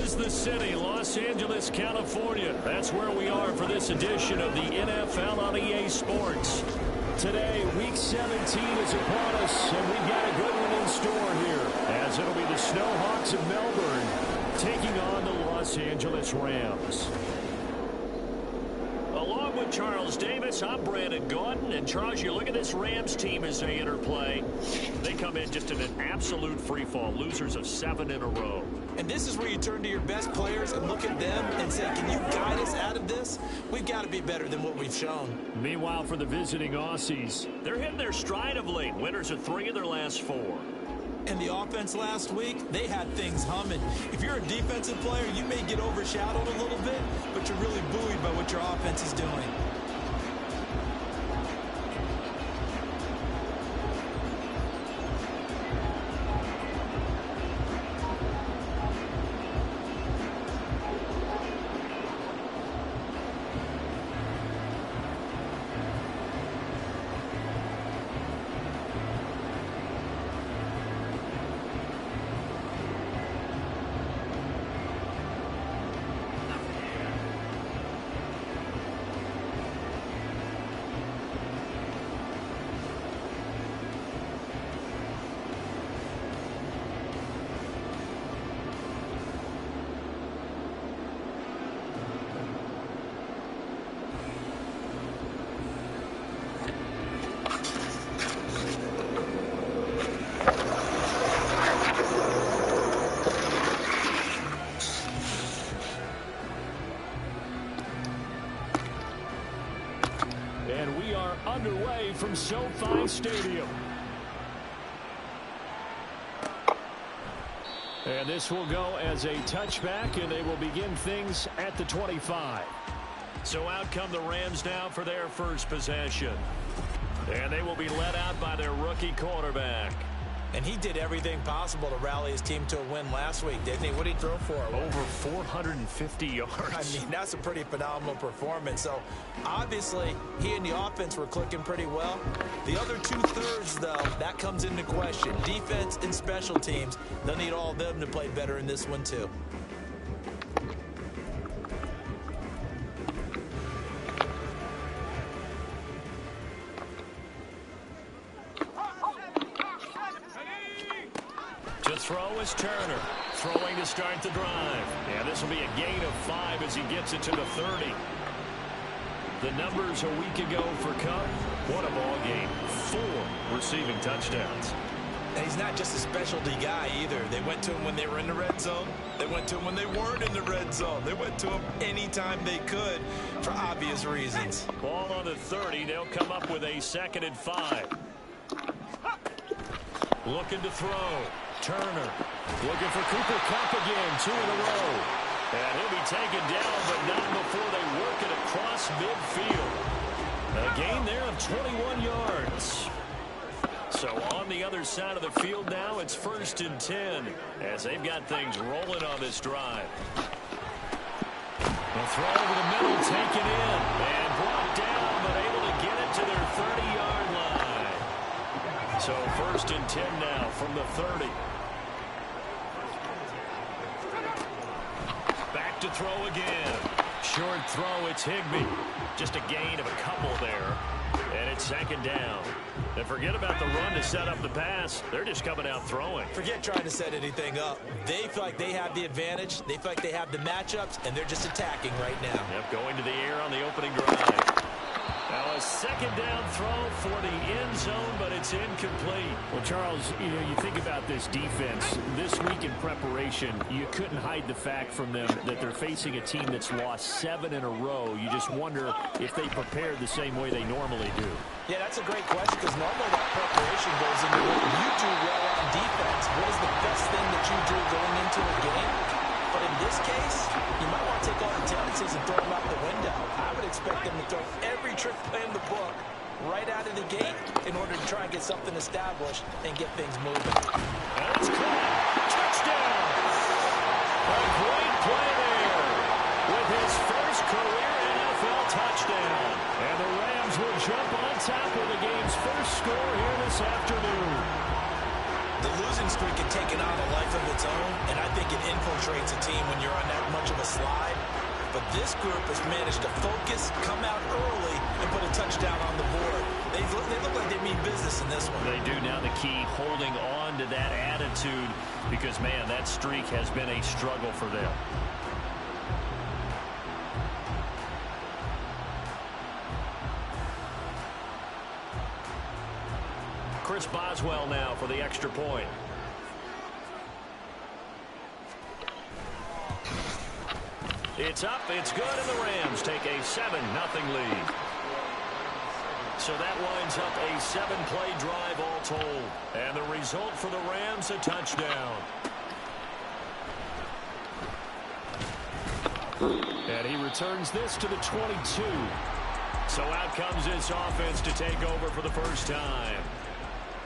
is the city, Los Angeles, California. That's where we are for this edition of the NFL on EA Sports. Today, Week 17 is upon us, and we've got a good one in store here, as it'll be the Snowhawks of Melbourne taking on the Los Angeles Rams. Along with Charles Davis, I'm Brandon Gaudin. And Charles, you look at this Rams team as they interplay. They come in just in an absolute free-fall, losers of 7 in a row. And this is where you turn to your best players and look at them and say, can you guide us out of this? We've got to be better than what we've shown. Meanwhile, for the visiting Aussies, they're hitting their stride of late. Winners of 3 of their last 4. And the offense last week, they had things humming. If you're a defensive player, you may get overshadowed a little bit, but you're really buoyed by what your offense is doing. Underway from SoFi Stadium. And this will go as a touchback, and they will begin things at the 25. So out come the Rams now for their first possession. And they will be led out by their rookie quarterback. And he did everything possible to rally his team to a win last week, didn't he? What did he throw for? Over 450 yards. I mean, that's a pretty phenomenal performance. So, obviously, he and the offense were clicking pretty well. The other 2/3, though, that comes into question. Defense and special teams, they'll need all of them to play better in this one, too. Throw is Turner, throwing to start the drive. And this will be a gain of 5 as he gets it to the 30. The numbers a week ago for Kupp, what a ball game. 4 receiving touchdowns. And he's not just a specialty guy either. They went to him when they were in the red zone. They went to him when they weren't in the red zone. They went to him anytime they could for obvious reasons. Ball on the 30. They'll come up with a 2nd and 5. Looking to throw. Turner looking for Cooper Kupp again, 2 in a row. And he'll be taken down, but not before they work it across midfield. A gain there of 21 yards. So on the other side of the field now, it's 1st and 10 as they've got things rolling on this drive. The throw over the middle, taken in, and brought down, but able to get it to their 30-yard line. So 1st and 10 now from the 30. Back to throw again. Short throw, it's Higbee. Just a gain of a couple there. And it's 2nd down. And forget about the run to set up the pass. They're just coming out throwing. Forget trying to set anything up. They feel like they have the advantage. They feel like they have the matchups, and they're just attacking right now. Yep, going to the air on the opening drive. Now a 2nd down throw for the end zone, but it's incomplete. Well, Charles, you think about this defense. This week in preparation, you couldn't hide the fact from them that they're facing a team that's lost 7 in a row. You just wonder if they prepared the same way they normally do. Yeah, that's a great question because normally that preparation goes into what you do well on defense. What is the best thing that you do going into a game? But in this case, you might want to take all the tendencies and throw them out the window. I would expect them to throw every trick play in the book right out of the gate in order to try and get something established and get things moving. And it's caught. Touchdown! A great play there with his first career NFL touchdown. And the Rams will jump on top of the game's first score here this afternoon. The losing streak had taken on a life of its own, and I think it infiltrates a team when you're on that much of a slide. But this group has managed to focus, come out early, and put a touchdown on the board. They look like they mean business in this one. They do. Now the key, holding on to that attitude, because, man, that streak has been a struggle for them. Chris Boswell now for the extra point. It's up, it's good, and the Rams take a 7-0 lead. So that winds up a 7-play drive all told. And the result for the Rams, a touchdown. And he returns this to the 22. So out comes this offense to take over for the first time.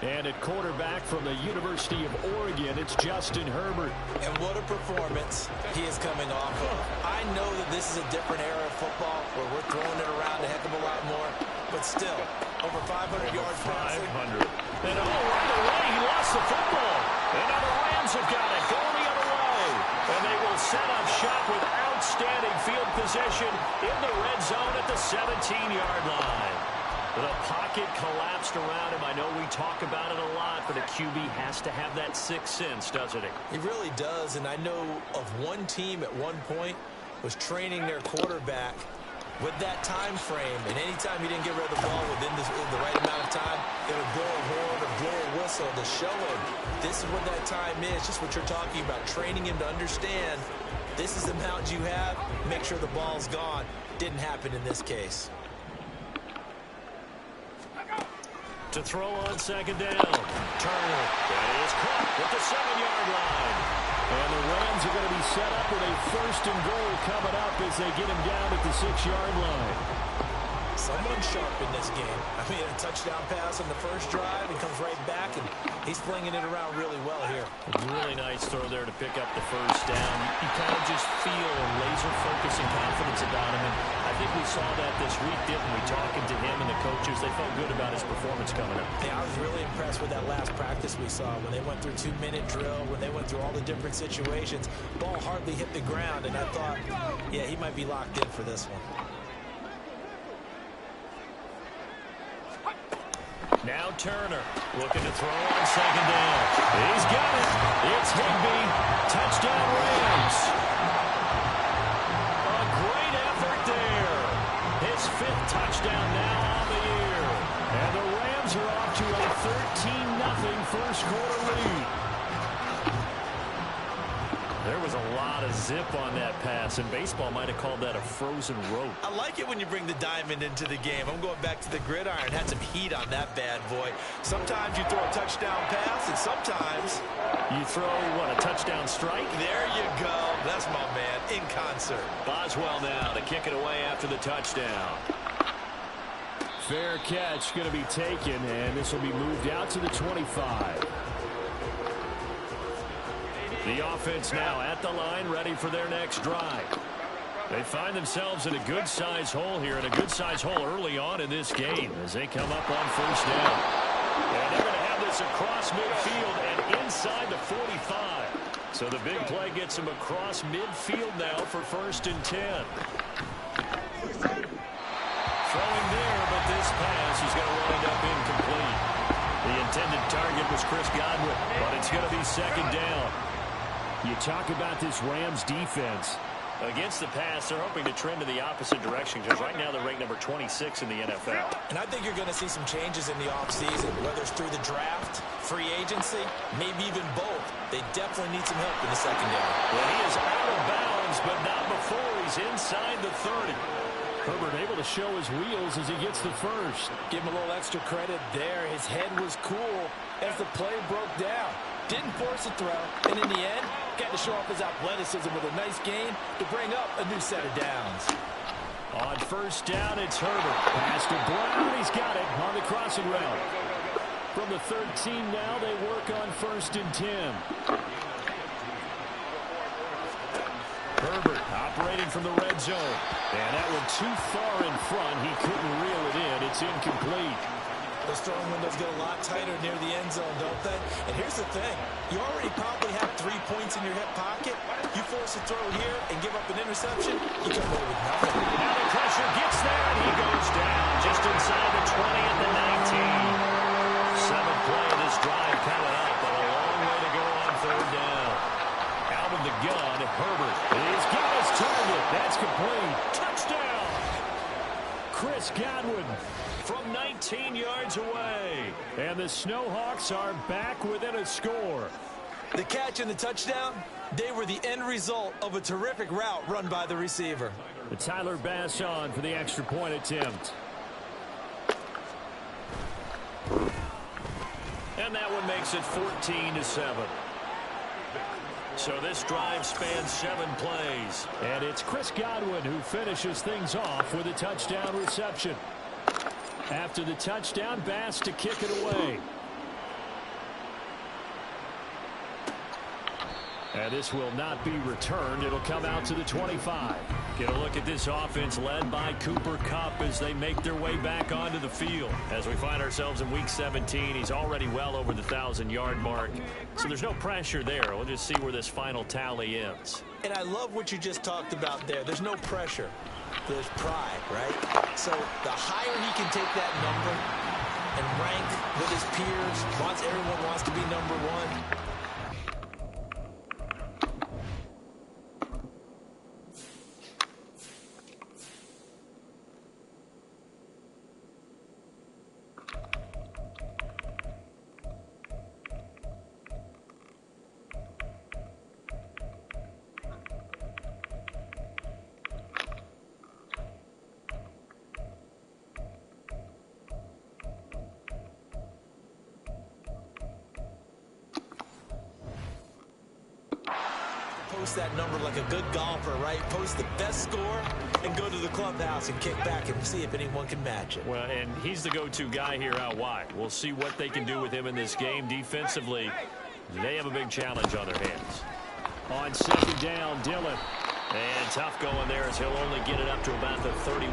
And at quarterback from the University of Oregon, it's Justin Herbert. And what a performance he is coming off of. I know that this is a different era of football where we're throwing it around a heck of a lot more. But still, over 500 yards passing. 500. And right away, he lost the football. And now the Rams have got it going the other way. And they will set up shop with outstanding field position in the red zone at the 17-yard line. The pocket collapsed around him. I know we talk about it a lot, but a QB has to have that sixth sense, doesn't it? He really does, and I know of one team at one point was training their quarterback with that time frame, and anytime he didn't get rid of the ball within the right amount of time, they would blow a horn or blow a whistle to show him this is what that time is, just what you're talking about, training him to understand this is the amount you have, make sure the ball's gone. Didn't happen in this case. To throw on second down. Turner. That is caught at the 7-yard line. And the Rams are going to be set up with a first and goal coming up as they get him down at the 6-yard line. Someone sharp in this game. I mean, a touchdown pass on the first drive. He comes right back, and he's flinging it around really well here. Really nice throw there to pick up the first down. You kind of just feel a laser focus and confidence about him. And I think we saw that this week, didn't we? Talking to him and the coaches, they felt good about his performance coming up. Yeah, I was really impressed with that last practice we saw when they went through 2-minute drill, when they went through all the different situations. Ball hardly hit the ground, and I thought, yeah, he might be locked in for this one. Now Turner looking to throw on second down. He's got it. It's Higbee. Touchdown Rams. A great effort there. His 5th touchdown now on the year. And the Rams are off to a 13-0 first quarter lead. There was a lot of zip on that pass, and baseball might have called that a frozen rope. I like it when you bring the diamond into the game. I'm going back to the gridiron. Had some heat on that bad boy. Sometimes you throw a touchdown pass, and sometimes you throw, what, a touchdown strike? There you go. That's my man, in concert. Boswell now to kick it away after the touchdown. Fair catch going to be taken, and this will be moved out to the 25. The offense now at the line, ready for their next drive. They find themselves in a good-sized hole here, and a good-sized hole early on in this game as they come up on first down. And they're going to have this across midfield and inside the 45. So the big play gets them across midfield now for 1st and 10. Throwing there, but this pass is going to wind up incomplete. The intended target was Chris Godwin, but it's going to be second down. You talk about this Rams defense. Against the pass, they're hoping to trend in the opposite direction because right now they're ranked number 26 in the NFL. And I think you're going to see some changes in the offseason, whether it's through the draft, free agency, maybe even both. They definitely need some help in the secondary. Well, he is out of bounds, but not before he's inside the 30. Herbert able to show his wheels as he gets the first. Give him a little extra credit there. His head was cool as the play broke down. Didn't force a throw, and in the end, got to show off his athleticism with a nice gain to bring up a new set of downs. On first down, it's Herbert. Pass to Brown. He's got it on the crossing route. From the 13 now, they work on 1st and 10. Herbert operating from the red zone. And that one too far in front. He couldn't reel it in. It's incomplete. Those throwing windows get a lot tighter near the end zone, don't they? And here's the thing. You already probably have 3 points in your hip pocket. You force a throw here and give up an interception, you come away with nothing. Now the pressure gets there, and he goes down just inside the 20 at the 19. 7th play of this drive coming up, but a long way to go on 3rd down. Out of the gun, Herbert. He's got his target. That's complete. Touchdown! Chris Godwin from 19 yards away. And the Snowhawks are back within a score. The catch and the touchdown, they were the end result of a terrific route run by the receiver. Tyler Bass on for the extra point attempt. And that one makes it 14-7. So this drive spans 7 plays. And it's Chris Godwin who finishes things off with a touchdown reception. After the touchdown, Bass to kick it away. And this will not be returned. It'll come out to the 25. Get a look at this offense led by Cooper Kupp as they make their way back onto the field. As we find ourselves in Week 17, he's already well over the 1,000-yard mark. So there's no pressure there. We'll just see where this final tally ends. And I love what you just talked about there. There's no pressure. There's pride, right? So the higher he can take that number and rank with his peers, everyone wants to be number 1. Post that number like a good golfer, right? Post the best score and go to the clubhouse and kick back and see if anyone can match it. Well, and he's the go-to guy here out wide. We'll see what they can do with him in this game. Defensively, they have a big challenge on their hands. On 2nd down, Dillon. And tough going there as he'll only get it up to about the 31.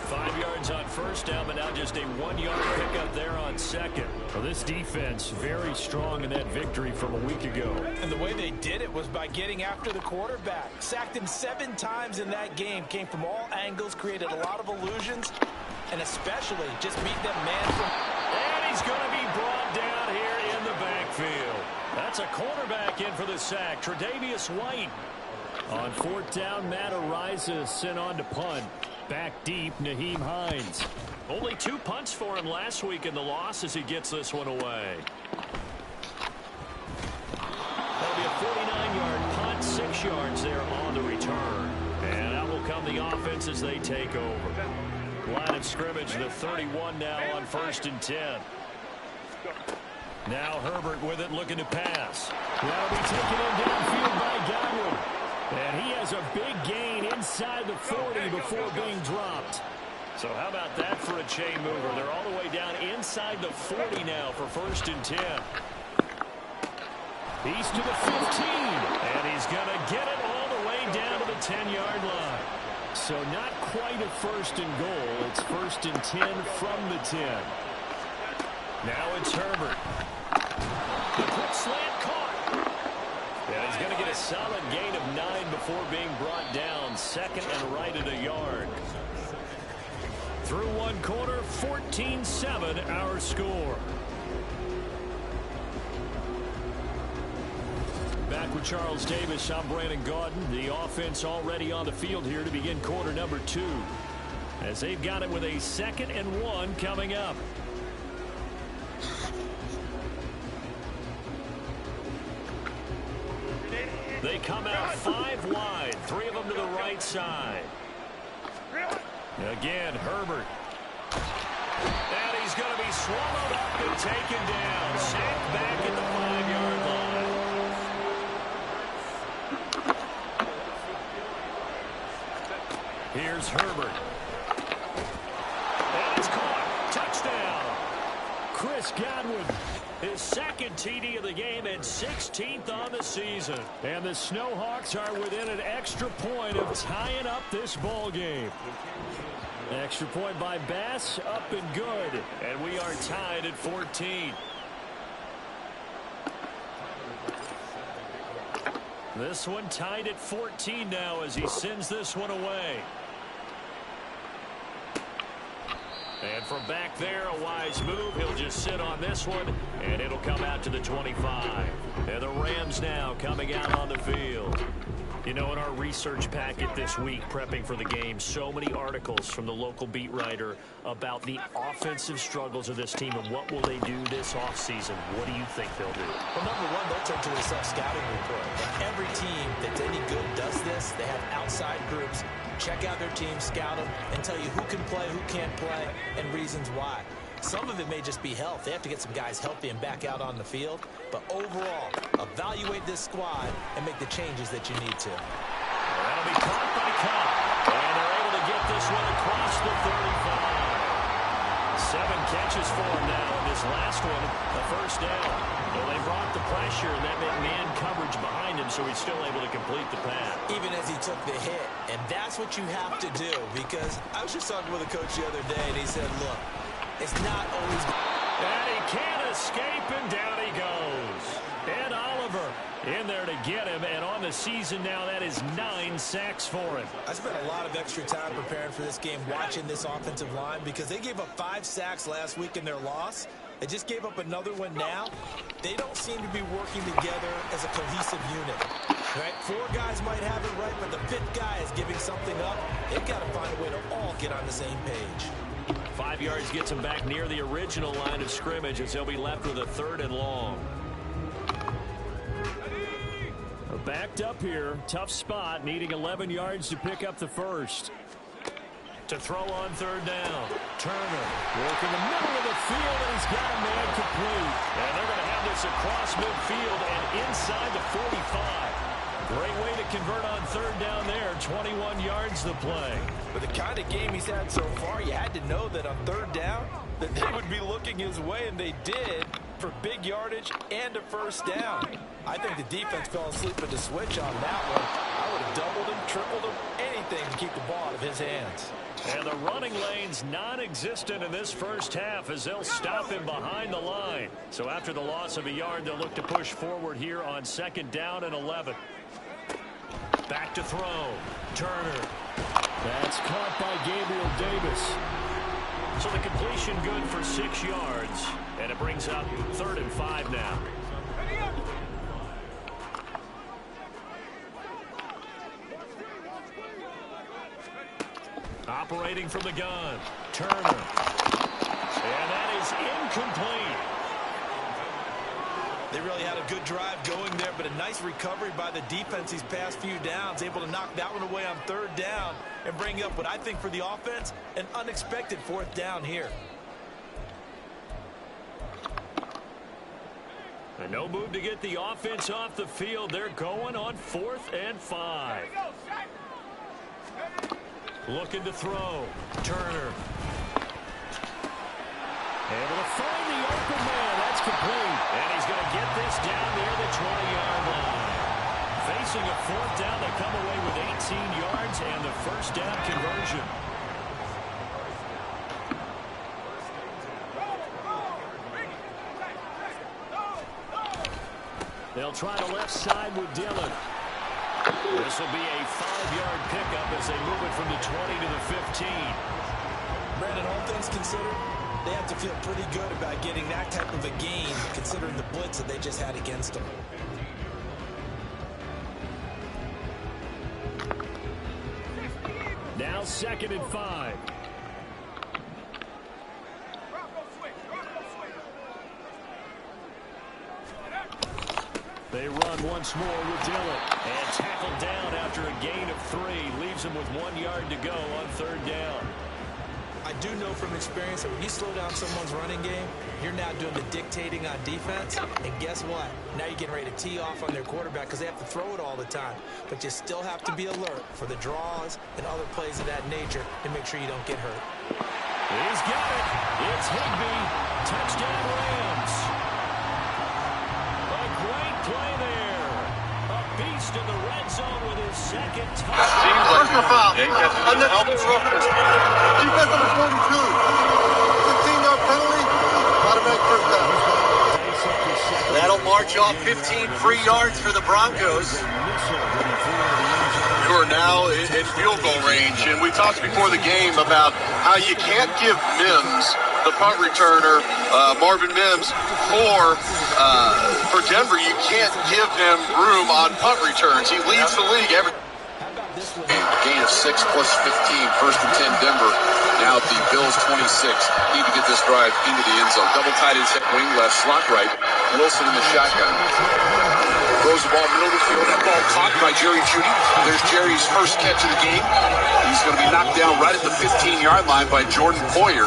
5 yards on 1st down, but now just a 1-yard pickup there on 2nd. Well, this defense very strong in that victory from a week ago. And the way they did it was by getting after the quarterback. Sacked him 7 times in that game. Came from all angles, created a lot of illusions, and especially just beat them man for... And he's going to be brought down here in the backfield. That's a cornerback in for the sack, Tre'Davious White. On 4th down, Matt Araiza sent on to punt. Back deep, Nyheim Hines. Only 2 punts for him last week in the loss as he gets this one away. That'll be a 49-yard punt, 6 yards there on the return. And out will come the offense as they take over. Line of scrimmage, the 31 now on 1st and 10. Now Herbert with it, looking to pass. That'll be taken in downfield by Godwin. And he has a big gain inside the 40 before being dropped. So how about that for a chain mover? They're all the way down inside the 40 now for 1st and 10. He's to the 15. And he's going to get it all the way down to the 10-yard line. So not quite a 1st and goal. It's 1st and 10 from the 10. Now it's Herbert. The quick slant caught. And he's going to get a solid gain of 9 before being brought down. 2nd and right at a yard. Through 1 quarter, 14-7 our score. Back with Charles Davis, I'm Brandon Gaudin. The offense already on the field here to begin quarter number 2. As they've got it with a 2nd and 1 coming up. They come out 5 wide, 3 of them to the right side. Again, Herbert. And he's going to be swallowed up and taken down. Sacked back at the 5-yard line. Here's Herbert. And it's caught. Touchdown. Chris Godwin. His second TD of the game and 16th on the season. And the Snowhawks are within an extra point of tying up this ball game. Extra point by Bass, up and good. And we are tied at 14. This one tied at 14 now as he sends this one away. And from back there, a wise move. He'll just sit on this one, and it'll come out to the 25. And the Rams now coming out on the field. You know, in our research packet this week, prepping for the game, so many articles from the local beat writer about the offensive struggles of this team and what will they do this offseason. What do you think they'll do? Well, number one, they'll turn to a self-scouting report. Every team that's any good does this. They have outside groups. Check out their team, scout them, and tell you who can play, who can't play, and reasons why. Some of it may just be health. They have to get some guys healthy and back out on the field. But overall, evaluate this squad and make the changes that you need to. That'll be caught by Cobb. And they're able to get this one across the 35. 7 catches for him now. And this last one, a first down. Well, they brought the pressure, and that meant man coverage behind him, so he's still able to complete the pass. Even as he took the hit. And that's what you have to do, because I was just talking with a coach the other day, and he said, look, it's not always... And he can't escape, and down he goes. And Oliver in there to get him, and on the season now, that is 9 sacks for him. I spent a lot of extra time preparing for this game, watching this offensive line, because they gave up 5 sacks last week in their loss. They just gave up another one now. They don't seem to be working together as a cohesive unit. Right? 4 guys might have it right, but the 5th guy is giving something up. They've got to find a way to all get on the same page. 5 yards gets him back near the original line of scrimmage as he'll be left with a 3rd and long. Backed up here. Tough spot. Needing 11 yards to pick up the first. To throw on 3rd down. Turner working the middle of the field, and he's got a man complete. And they're going to have this across midfield and inside the 45. Great way to convert on 3rd down there. 21 yards the play. But the kind of game he's had so far, you had to know that on 3rd down that they would be looking his way, and they did, for big yardage and a first down. I think the defense fell asleep at the switch on that one. I would have doubled him, tripled him, anything to keep the ball out of his hands. And the running lane's non-existent in this first half as they'll stop him behind the line. So after the loss of a yard, they'll look to push forward here on 2nd down and 11. Back to throw. Turner. That's caught by Gabriel Davis. So the completion good for 6 yards. And it brings up 3rd and 5 now. Operating from the gun. Turner. And that is incomplete. They really had a good drive going there, but a nice recovery by the defense these past few downs, able to knock that one away on 3rd down and bring up what I think for the offense, an unexpected 4th down here. And no move to get the offense off the field. They're going on 4th and 5. Looking to throw. Turner. Able to find the open man. That's complete. And he's going to get this down near the 20-yard line. Facing a 4th down, they come away with 18 yards and the first down conversion. They'll try the left side with Dillon. This will be a 5-yard pickup as they move it from the 20 to the 15. Brandon, all things considered, they have to feel pretty good about getting that type of a gain, considering the blitz that they just had against them. Now 2nd and 5. They run once more with Dillon. And tackled down after a gain of 3. Leaves him with 1 yard to go on 3rd down. I do know from experience that when you slow down someone's running game, you're now doing the dictating on defense. And guess what? Now you're getting ready to tee off on their quarterback because they have to throw it all the time. But you still have to be alert for the draws and other plays of that nature to make sure you don't get hurt. He's got it. It's Higbee. Touchdown Rams. A great play there. A beast in the red zone with his second touchdown. Personal foul. Unnecessary roughness. Defense number 42. 15-yard penalty. Automatic first down. That'll march off 15 free yards for the Broncos. You are now in field goal range, and we talked before the game about how you can't give Mims, the punt returner, Marvin Mims, for Denver. You can't give him room on punt returns. He leads the league every gain of 6 plus 15, first and 10 Denver. Now the Bills 26 need to get this drive into the end zone. Double tight end, wing left, slot right. Wilson in the shotgun. Throws the ball middle of the field. That ball caught by Jerry Jeudy. There's Jerry's first catch of the game. He's going to be knocked down right at the 15-yard line by Jordan Poyer.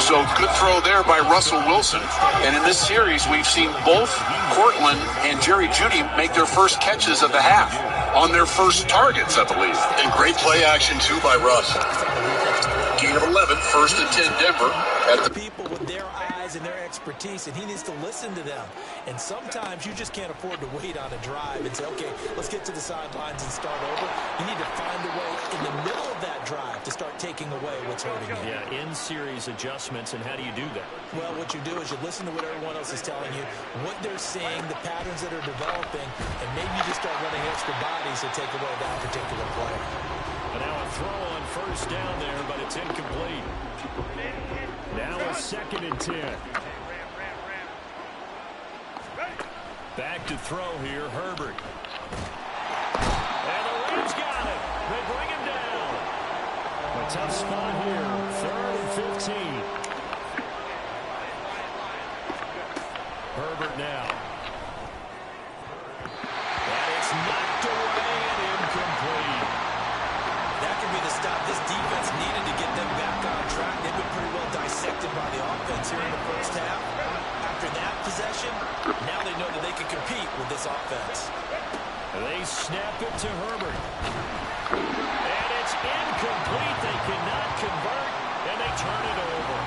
So good throw there by Russell Wilson. And in this series, we've seen both Cortland and Jerry Jeudy make their first catches of the half on their first targets, I believe. And great play action, too, by Russ. Gain of 11, first and 10 Denver. At the people with their eyes and their expertise, and he needs to listen to them. And sometimes you just can't afford to wait on a drive and say, okay, let's get to the sidelines and start over. You need to find a way in the middle of that drive to start taking away what's hurting you. Yeah, in-series adjustments, and how do you do that? Well, what you do is you listen to what everyone else is telling you, what they're seeing, the patterns that are developing, and maybe you just start running extra bodies to take away that particular play. And now a throw on first down there, but it's incomplete. Now a second and 10. Back to throw here, Herbert. And the Rams got it. They bring him down. A tough spot here, 3rd and 15. Herbert now. And it's knocked away and incomplete. That could be the stop this defense needed to get them back on track. They've been pretty well dissected by the offense here in the first half. After that possession, now they know that they can compete with this offense. They snap it to Herbert. And it's incomplete. They cannot convert, and they turn it over.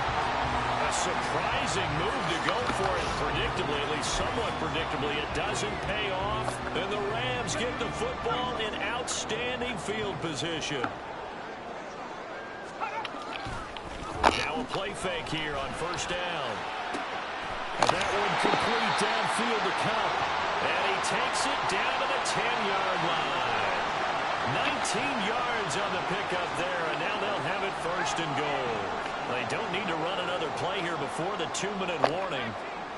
A surprising move to go for it. Predictably, at least somewhat predictably, it doesn't pay off. And the Rams get the football in outstanding field position. Now a play fake here on first down. And that one complete downfield to Kupp. And he takes it down to the 10-yard line. 19 yards on the pickup there, and now they'll have it first and goal. They don't need to run another play here before the 2-minute warning.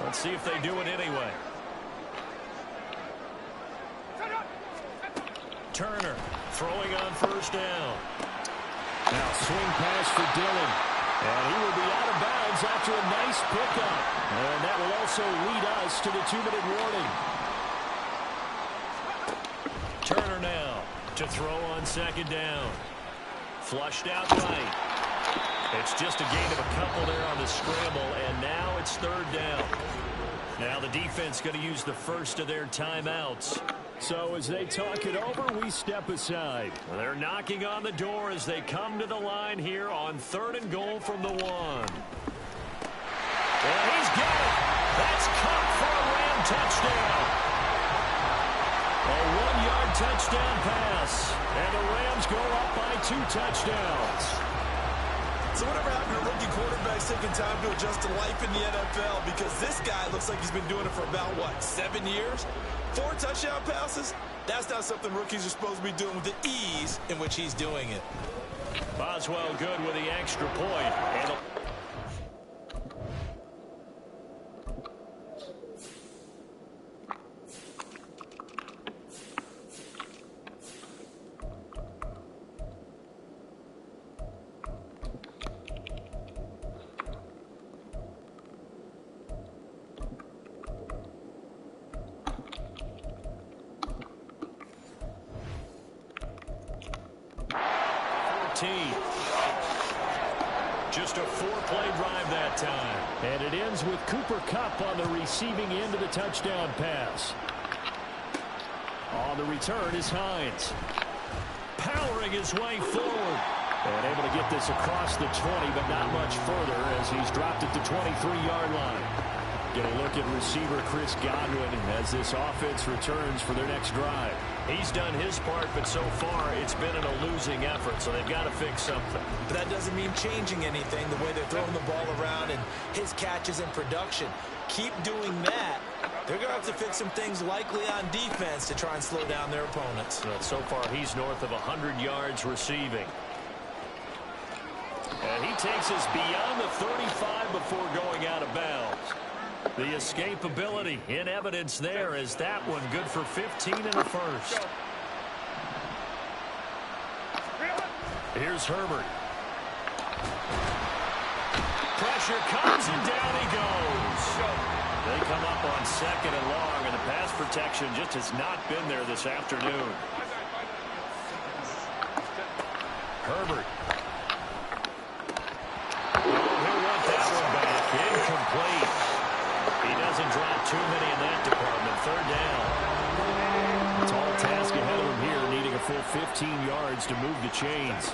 Let's see if they do it anyway. Turner throwing on first down. Now swing pass for Dillon. And he will be out of bounds after a nice pickup. And that will also lead us to the 2-minute warning. Turner now to throw on second down. Flushed out right. It's just a gain of a couple there on the scramble, and now it's 3rd down. Now the defense going to use the first of their timeouts. So as they talk it over, we step aside. They're knocking on the door as they come to the line here on 3rd and goal from the 1. And he's got it. That's Kupp for a Ram touchdown. A 1-yard touchdown pass. And the Rams go up by 2 touchdowns. So whatever happened to rookie quarterbacks taking time to adjust to life in the NFL? Because this guy looks like he's been doing it for about, 7 years? 4 touchdown passes? That's not something rookies are supposed to be doing with the ease in which he's doing it. Boswell good with the extra point. And just a 4-play drive that time. And it ends with Cooper Kupp on the receiving end of the touchdown pass. On the return is Hines. Powering his way forward. And able to get this across the 20, but not much further as he's dropped at the 23-yard line. Get a look at receiver Chris Godwin as this offense returns for their next drive. He's done his part, but so far it's been in a losing effort, so they've got to fix something. But that doesn't mean changing anything, the way they're throwing the ball around and his catches and production. Keep doing that. They're going to have to fix some things likely on defense to try and slow down their opponents. So far he's north of 100 yards receiving. And he takes us beyond the 35 before going out of bounds. The escapability in evidence there as that one good for 15 and a first. Here's Herbert. Pressure comes and down he goes. They come up on 2nd and long, and the pass protection just has not been there this afternoon. Herbert. He'll want that one back. Incomplete. He doesn't drop too many in that department. 3rd down. Tall task ahead of him here, needing a full 15 yards to move the chains.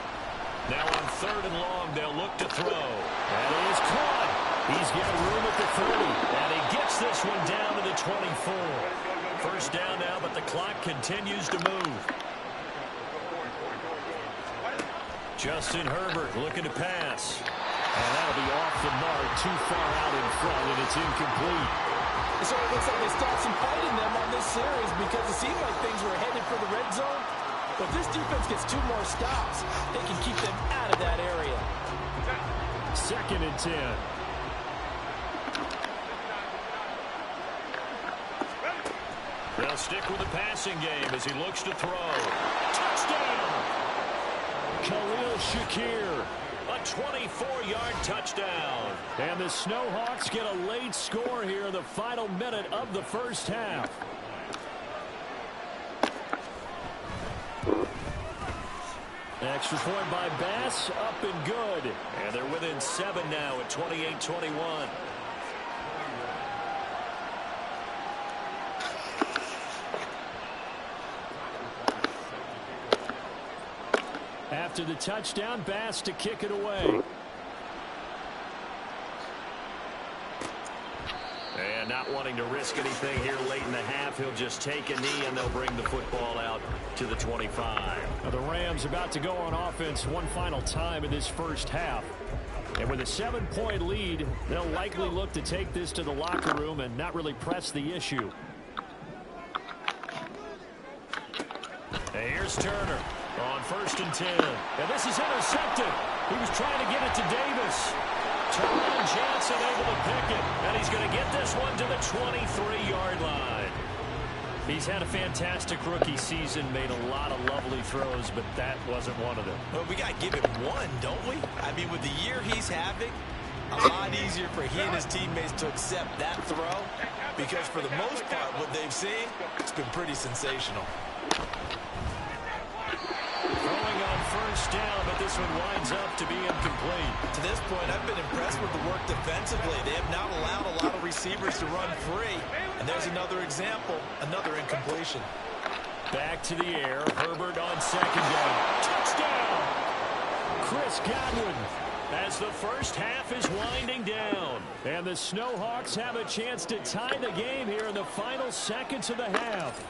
Now on 3rd and long, they'll look to throw. And it is caught. He's given room at the 30. And he gets this one down to the 24. 1st down now, but the clock continues to move. Justin Herbert looking to pass. And that'll be off the mark, too far out in front, and it's incomplete. So it looks like they stopped some fight in them on this series because it seemed like things were headed for the red zone. But this defense gets 2 more stops. They can keep them out of that area. 2nd and 10. They'll stick with the passing game as he looks to throw. Touchdown! Khalil Shakir. A 24-yard touchdown. And the Snowhawks get a late score here in the final minute of the 1st half. Extra point by Bass, up and good. And they're within 7 now at 28-21. After the touchdown, Bass to kick it away. And not wanting to risk anything here late in the half, he'll just take a knee and they'll bring the football out to the 25. Now the Rams about to go on offense one final time in this 1st half. And with a 7-point lead, they'll likely look to take this to the locker room and not really press the issue. And here's Turner. On 1st and 10. And this is intercepted. He was trying to get it to Davis. Teron Johnson able to pick it. And he's going to get this one to the 23-yard line. He's had a fantastic rookie season, made a lot of lovely throws, but that wasn't one of them. Well, we got to give him one, don't we? I mean, with the year he's having, a lot easier for he and his teammates to accept that throw because for the most part, what they've seen, it's been pretty sensational. Throwing on 1st down, but this one winds up to be incomplete. To this point, I've been impressed with the work defensively. They have not allowed a lot of receivers to run free. And there's another example, another incompletion. Back to the air. Herbert on 2nd down. Touchdown! Chris Godwin. As the 1st half is winding down. And the Snowhawks have a chance to tie the game here in the final seconds of the half.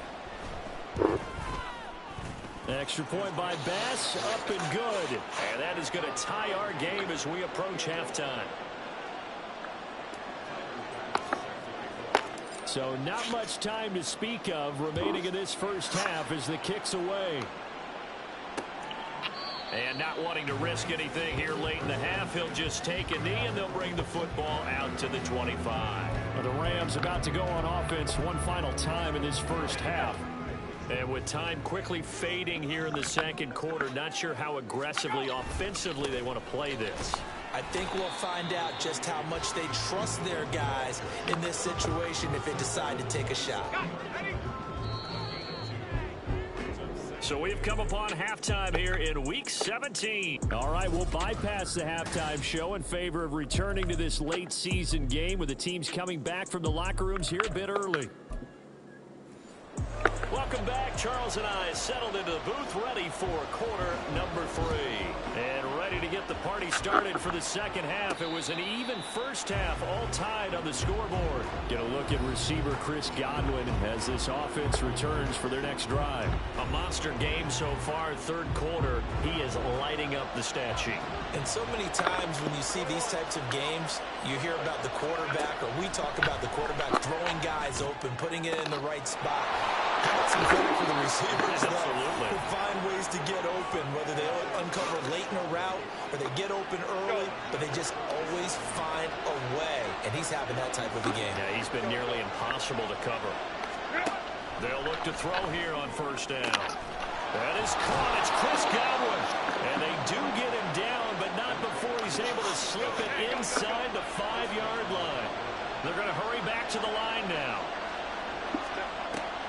Extra point by Bass, up and good. And that is going to tie our game as we approach halftime. So not much time to speak of remaining in this 1st half as the kick's away. And not wanting to risk anything here late in the half, he'll just take a knee and they'll bring the football out to the 25. Well, the Rams about to go on offense one final time in this 1st half. And with time quickly fading here in the 2nd quarter, not sure how aggressively, offensively they want to play this. I think we'll find out just how much they trust their guys in this situation if they decide to take a shot. So we've come upon halftime here in Week 17. All right, we'll bypass the halftime show in favor of returning to this late season game with the teams coming back from the locker rooms here a bit early. Welcome Welcome back. Charles and I settled into the booth, ready for quarter number 3. And ready to get the party started for the second half. It was an even first half, all tied on the scoreboard. Get a look at receiver Chris Godwin as this offense returns for their next drive. A monster game so far, third quarter. He is lighting up the stat sheet. And so many times when you see these types of games, you hear about the quarterback, or we talk about the quarterback throwing guys open, putting it in the right spot. How about some credit for the receivers who find ways to get open, whether they uncover late in a route or they get open early, but they just always find a way. And he's having that type of a game. Yeah, he's been nearly impossible to cover. They'll look to throw here on first down. That is caught. It's Chris Godwin. And they do get him down, but not before he's able to slip it inside the 5-yard line. They're going to hurry back to the line now.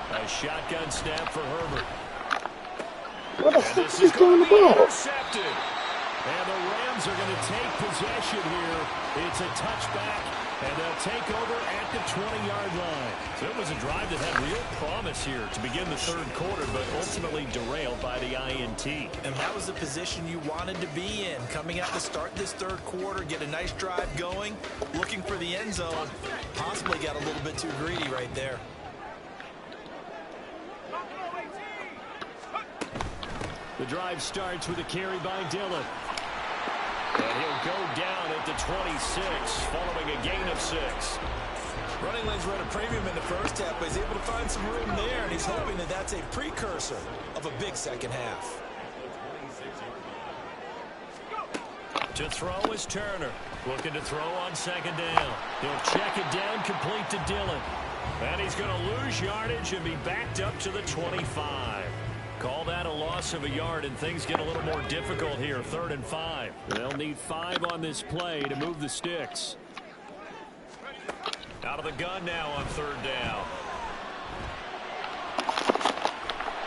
A shotgun snap for Herbert. What the fuck is he doing the ball? Intercepted. And the Rams are going to take possession here. It's a touchback, and they'll take over at the 20-yard line. So it was a drive that had real promise here to begin the third quarter, but ultimately derailed by the INT. And that was the position you wanted to be in. Coming out to start this third quarter, get a nice drive going, looking for the end zone. Possibly got a little bit too greedy right there. The drive starts with a carry by Dillon. And he'll go down at the 26, following a gain of 6. Running lanes were at a premium in the first half, but he's able to find some room there, and he's hoping that that's a precursor of a big second half. To throw is Turner. Looking to throw on second down. He'll check it down, complete to Dillon. And he's going to lose yardage and be backed up to the 25. Call that a loss of a yard, and things get a little more difficult here. 3rd and 5. They'll need 5 on this play to move the sticks. Out of the gun now on 3rd down.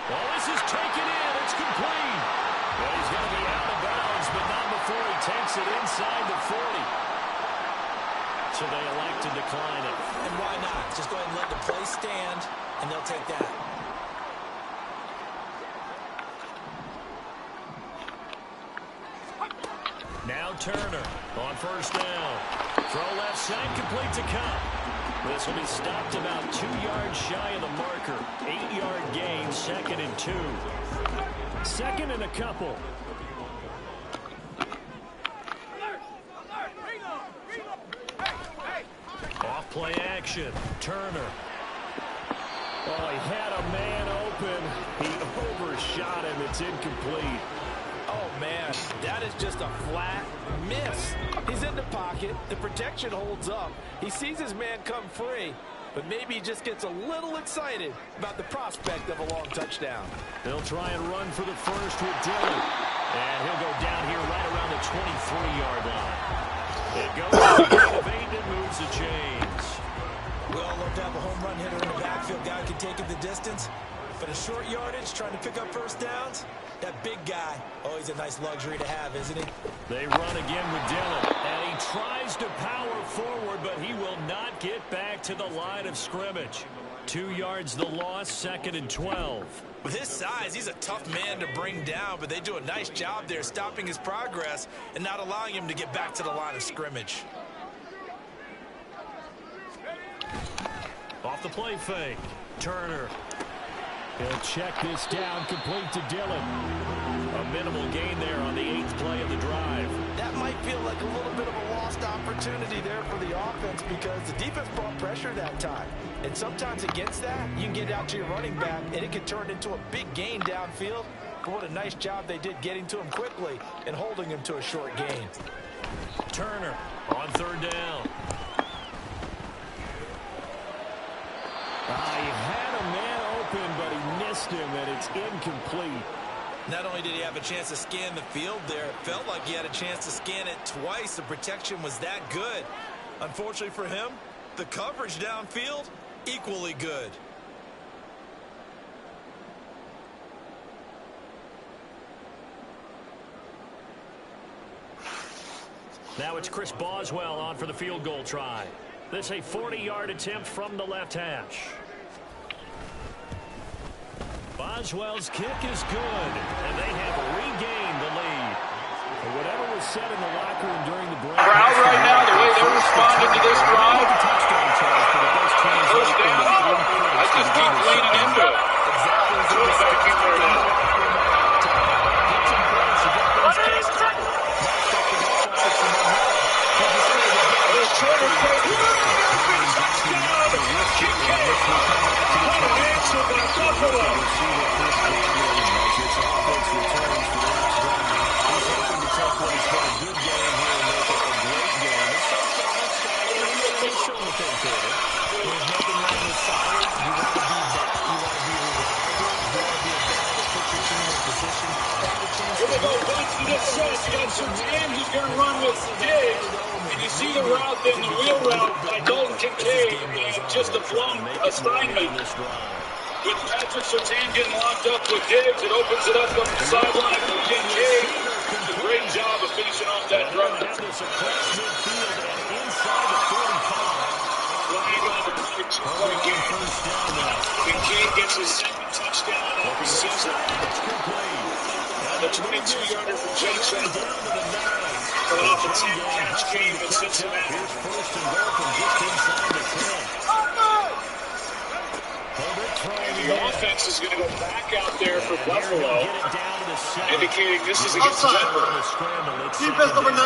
Well, this is taken in. It's complete. Well, he's going to be out of bounds, but not before he takes it inside the 40. So they elect to decline it. And why not? Just go ahead and let the play stand, and they'll take that. Now Turner on first down. Throw left side, complete to Cup. This will be stopped about 2 yards shy of the marker. 8-yard gain, 2nd and 2. 2nd and a couple. Off play action. Turner. Oh, he had a man open. He overshot him. It's incomplete. Oh, man, that is just a flat miss. He's in the pocket. The protection holds up. He sees his man come free, but maybe he just gets a little excited about the prospect of a long touchdown. They'll try and run for the first with Dillon. And he'll go down here right around the 23-yard line. It goes to the gain of 8 and moves the chains. We all love to have a home run hitter in the backfield. Guy can take it the distance. But a short yardage, trying to pick up first downs, that big guy, always a nice luxury to have, isn't he? They run again with Dillon, and he tries to power forward, but he will not get back to the line of scrimmage. 2 yards the loss, 2nd and 12. With his size, he's a tough man to bring down, but they do a nice job there stopping his progress and not allowing him to get back to the line of scrimmage. Off the play fake, Turner. He'll check this down, complete to Dillon. A minimal gain there on the 8th play of the drive. That might feel like a little bit of a lost opportunity there for the offense because the defense brought pressure that time. And sometimes against that, you can get out to your running back, and it can turn into a big gain downfield. But what a nice job they did getting to him quickly and holding him to a short gain. Turner on 3rd down. He had a man open, but he missed him, and it's incomplete. Not only did he have a chance to scan the field there, it felt like he had a chance to scan it twice. The protection was that good. Unfortunately for him, the coverage downfield, equally good. Now it's Chris Boswell on for the field goal try. This a 40-yard attempt from the left hash. Boswell's kick is good, and they have regained the lead. And whatever was said in the locker room during the break. Crowd right now, the way they're responding to this drive. First down, I just keep leaning into it. Throw it back in there now. Surtain, he's going to run with Diggs, and you see the route, then the wheel route by Dalton Kincaid, just a blown assignment. With Patrick Surtain getting locked up with Diggs, it opens it up on the sideline for Kincaid. A great job of finishing off that run. Flag on the play, 2-point game. Kincaid gets his second touchdown of the season. The 22-yarder for Jackson. Coming off a 10-catch game in Cincinnati. Here's first and goal from just inside the 10. The offense is going to go back out there for Buffalo, indicating this is against Denver. Defense number 98.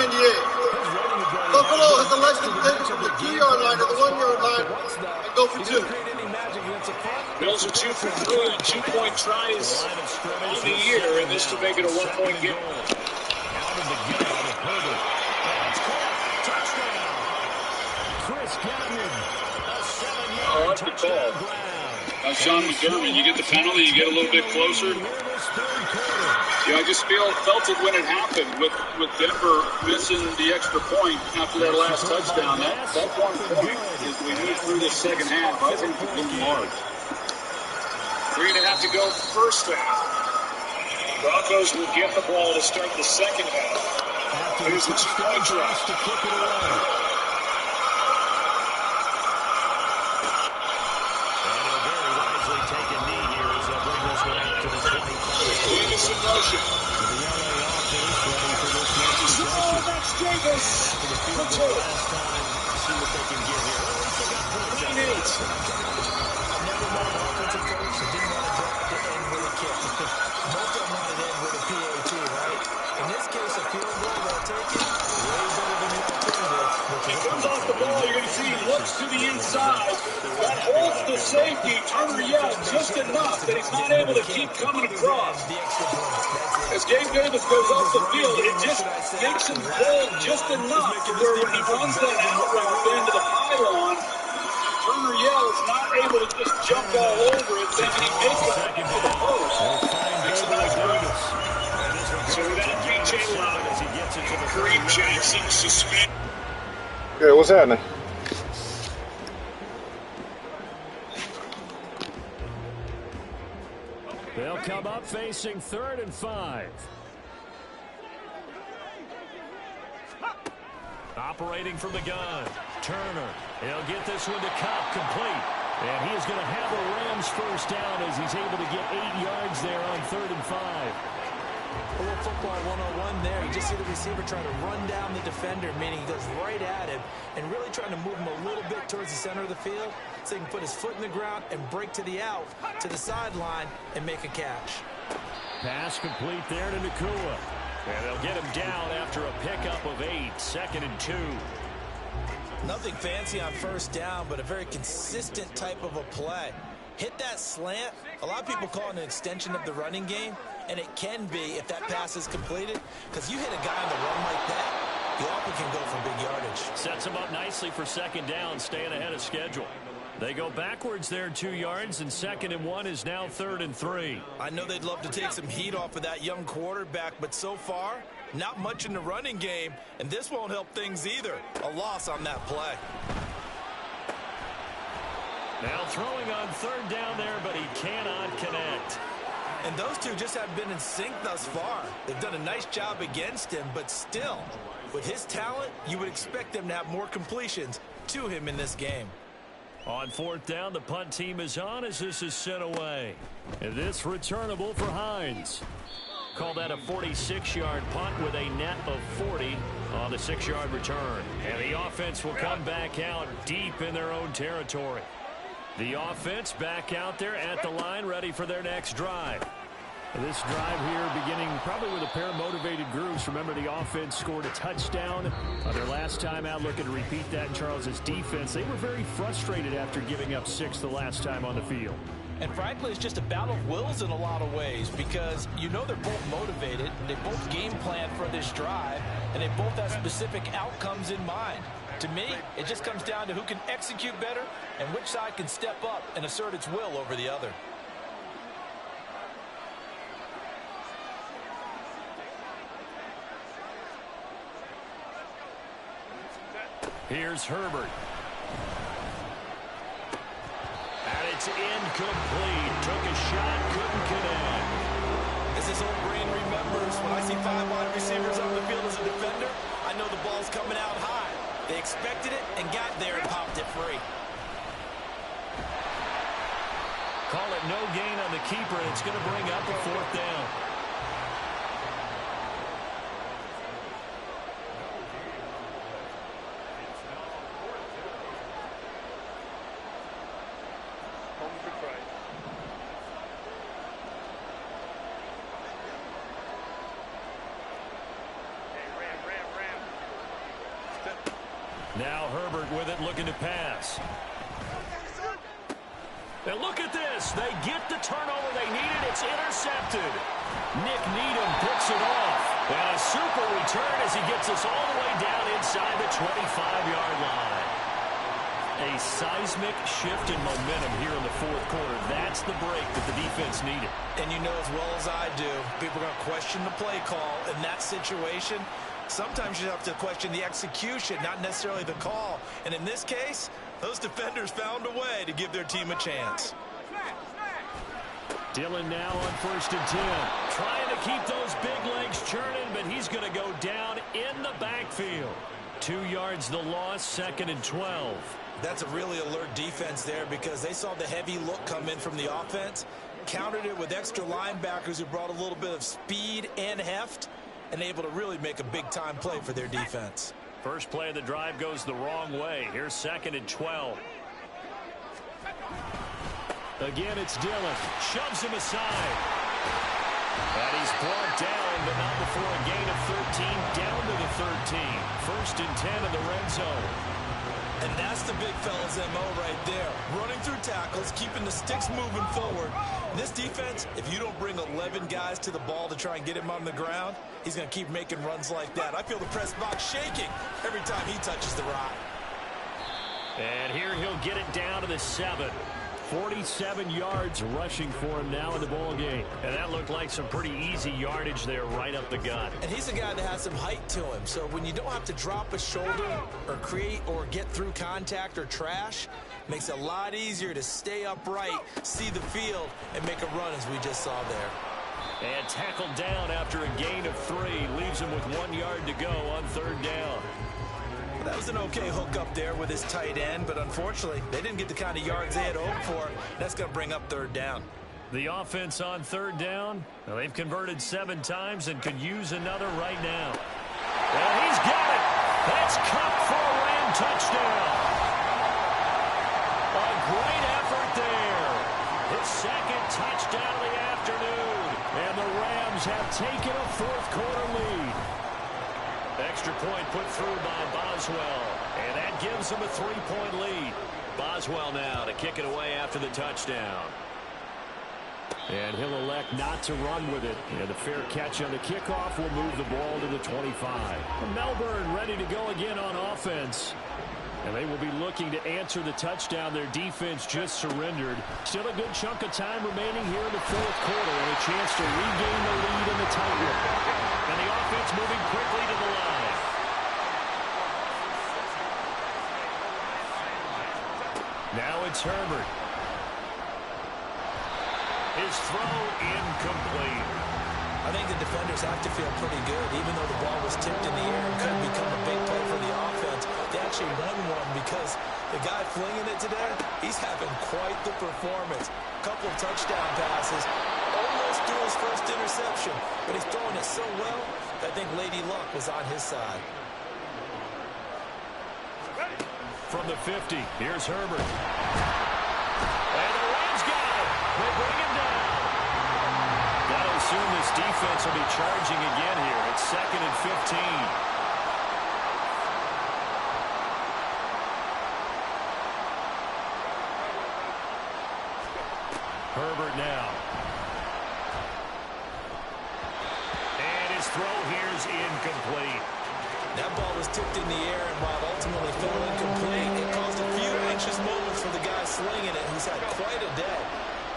Buffalo has elected to take it from the 2-yard line to the 1-yard line and go for 2. Bills are 2 for 3 on 2-point tries on the year, and this to make it a 1-point game. Out of the gun, Herbert. That's caught. Touchdown. Chris Godwin. A 7-yard touchdown ground. Now, Sean McDermott, you get the penalty, you get a little bit closer. Yeah, I just felt it when it happened with Denver missing the extra point after that last touchdown. That 1 point, as we move through this second half, I think will loom large. 3.5 to go first half. Broncos will get the ball to start the second half. Here's the 2-point try. To kick it away. Davis in motion. That's Davis. For 2. See what they can get here. He needs. I've never known an offensive coach that didn't want to drive to end with a kick. Most of them want to end with a PAT, right? In this case, a field goal, they'll take it. Way better than the alternative. He comes off the ball. You're going to see he looks to the inside. That holds the safety, Turner Yell, just enough that he's not able to keep coming across. As Gabe Davis goes off the field, it just makes him pull just enough to where when he runs that out route into the pylon, Turner Yell is not able to just jump all over it, thinking he makes it into the post. Makes a nice run. So without B.J. Watt, Kareem Jackson suspended. Okay, what's happening? They'll come up facing 3rd and 5. Operating from the gun, Turner. He'll get this one to Kupp, complete. And he is going to have the Rams first down as he's able to get 8 yards there on 3rd and 5. A little football 101 there. You just see the receiver trying to run down the defender, meaning he goes right at him and really trying to move him a little bit towards the center of the field so he can put his foot in the ground and break to the out, to the sideline, and make a catch. Pass complete there to Nacua. And they'll get him down after a pickup of 8, 2nd and 2. Nothing fancy on first down, but a very consistent type of a play. Hit that slant. A lot of people call it an extension of the running game, and it can be if that pass is completed, because you hit a guy on the run like that, you often can go for big yardage. Sets him up nicely for 2nd down, staying ahead of schedule. They go backwards there 2 yards, and 2nd and 1 is now 3rd and 3. I know they'd love to take some heat off of that young quarterback, but so far, not much in the running game, and this won't help things either. A loss on that play. Now throwing on 3rd down there, but he cannot connect. And those two just have been in sync thus far. They've done a nice job against him, but still, with his talent, you would expect them to have more completions to him in this game. On fourth down, the punt team is on as this is sent away. And this returnable for Hines. Call that a 46-yard punt with a net of 40 on the 6-yard return. And the offense will come back out deep in their own territory. The offense back out there at the line, ready for their next drive. This drive here beginning probably with a pair of motivated groups. Remember, the offense scored a touchdown their last time out. Looking to repeat that in Charles's defense. They were very frustrated after giving up 6 the last time on the field. And frankly, it's just a battle of wills in a lot of ways because you know they're both motivated. They both game plan for this drive, and they both have specific outcomes in mind. To me, it just comes down to who can execute better and which side can step up and assert its will over the other. Here's Herbert. And it's incomplete. Took a shot, couldn't connect. As this old brain remembers, when I see 5 wide receivers on the field as a defender, I know the ball's coming out high. They expected it and got there and popped it free. Call it no gain on the keeper, and it's going to bring up a 4th down. Now Herbert with it, looking to pass. And look at this. They get the turnover they needed. It's intercepted. Nick Needham picks it off. And a super return as he gets us all the way down inside the 25-yard line. A seismic shift in momentum here in the 4th quarter. That's the break that the defense needed. And you know as well as I do, people are going to question the play call in that situation. Sometimes you have to question the execution, not necessarily the call. And in this case, those defenders found a way to give their team a chance. Dillon now on 1st and 10. Trying to keep those big legs churning, but he's going to go down in the backfield. 2 yards the loss, 2nd and 12. That's a really alert defense there because they saw the heavy look come in from the offense, countered it with extra linebackers who brought a little bit of speed and heft, and able to really make a big-time play for their defense. First play of the drive goes the wrong way. Here's 2nd and 12. Again, it's Dillon. Shoves him aside. And he's brought down, but not before a gain of 13, down to the 13. 1st and 10 in the red zone. And that's the big fella's MO right there. Running through tackles, keeping the sticks moving forward. This defense, if you don't bring 11 guys to the ball to try and get him on the ground, he's going to keep making runs like that. I feel the press box shaking every time he touches the rock. And here he'll get it down to the 7. 47 yards rushing for him now in the ball game. And that looked like some pretty easy yardage there right up the gut. And he's a guy that has some height to him. So when you don't have to drop a shoulder or create or get through contact or trash, makes it a lot easier to stay upright, see the field, and make a run as we just saw there. And tackled down after a gain of 3. Leaves him with 1 yard to go on 3rd down. That was an okay hook up there with his tight end, but unfortunately, they didn't get the kind of yards they had hoped for. That's going to bring up 3rd down. The offense on 3rd down, well, they've converted 7 times and could use another right now. And he's got it. That's Kupp for a Ram touchdown. A great effort there. His 2nd touchdown of the afternoon. And the Rams have taken a 4th quarter lead. Extra point put through by Boswell. And that gives them a 3-point lead. Boswell now to kick it away after the touchdown. And he'll elect not to run with it. And the fair catch on the kickoff will move the ball to the 25. Melbourne ready to go again on offense. And they will be looking to answer the touchdown their defense just surrendered. Still a good chunk of time remaining here in the 4th quarter and a chance to regain the lead in the tightrope. And the offense moving quickly to the line. Now it's Herbert. His throw incomplete. I think the defenders have to feel pretty good. Even though the ball was tipped in the air and could become a big play for the offense, they actually won one because The guy flinging it today, he's having quite the performance. Couple of touchdown passes, almost threw his first interception, but he's throwing it so well that I think Lady Luck was on his side. From the 50, here's Herbert. And the Rams got him. They bring him down. Gotta assume this defense will be charging again here. It's 2nd and 15. Herbert now. And his throw here's incomplete. That ball was tipped in the air, and while it ultimately fell incomplete, it caused a few anxious moments for the guy slinging it, who's had quite a day.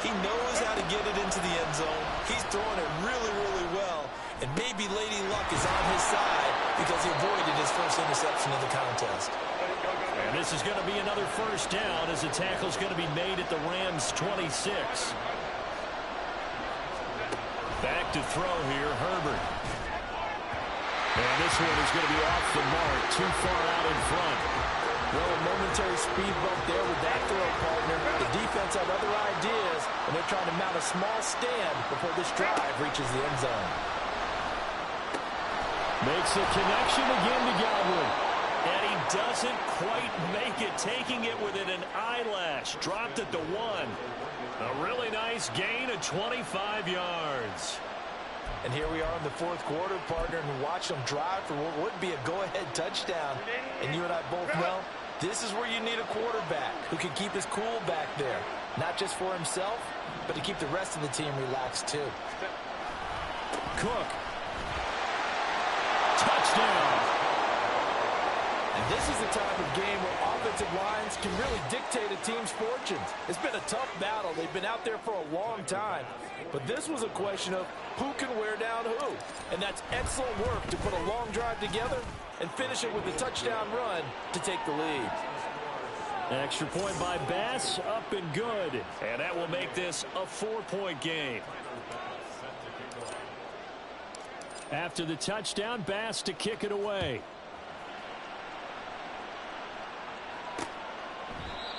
He knows how to get it into the end zone. He's throwing it really, really well, and maybe Lady Luck is on his side because he avoided his first interception of the contest. And this is going to be another first down as the tackle's going to be made at the Rams' 26. Back to throw here, Herbert. And this one is going to be off the mark, too far out in front. Well, a momentary speed bump there with that throw, partner. The defense had other ideas, and they're trying to mount a small stand before this drive reaches the end zone. Makes a connection again to Godwin. And he doesn't quite make it, taking it within an eyelash. Dropped at the 1. A really nice gain of 25 yards. And here we are in the fourth quarter, partner, and watch them drive for what would be a go-ahead touchdown. And you and I both know this is where you need a quarterback who can keep his cool back there. Not just for himself, but to keep the rest of the team relaxed too. Cook. Touchdown. And this is the type of game where offensive lines can really dictate a team's fortunes. It's been a tough battle. They've been out there for a long time. But this was a question of who can wear down who. And that's excellent work to put a long drive together and finish it with a touchdown run to take the lead. Extra point by Bass, up and good. And that will make this a 4-point game. After the touchdown, Bass to kick it away.